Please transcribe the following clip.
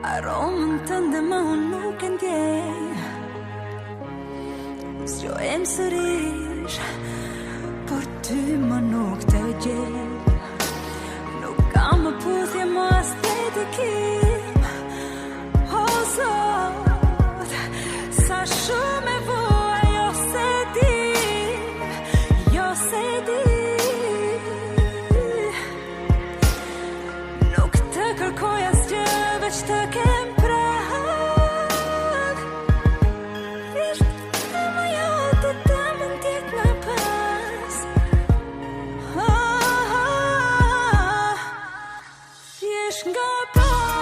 Aromën tënde më unë nuk e ndjej. Zgjohem sërish, por ty më nuk të gjej. Nuk kam më puthje më as dedikim. O Zot, sa shumë e vua, jo se di. Nuk të kërkoj asgjë veç të kem prag. Thjesht të më jote të më ndjek në pas. Thjesht nga pas.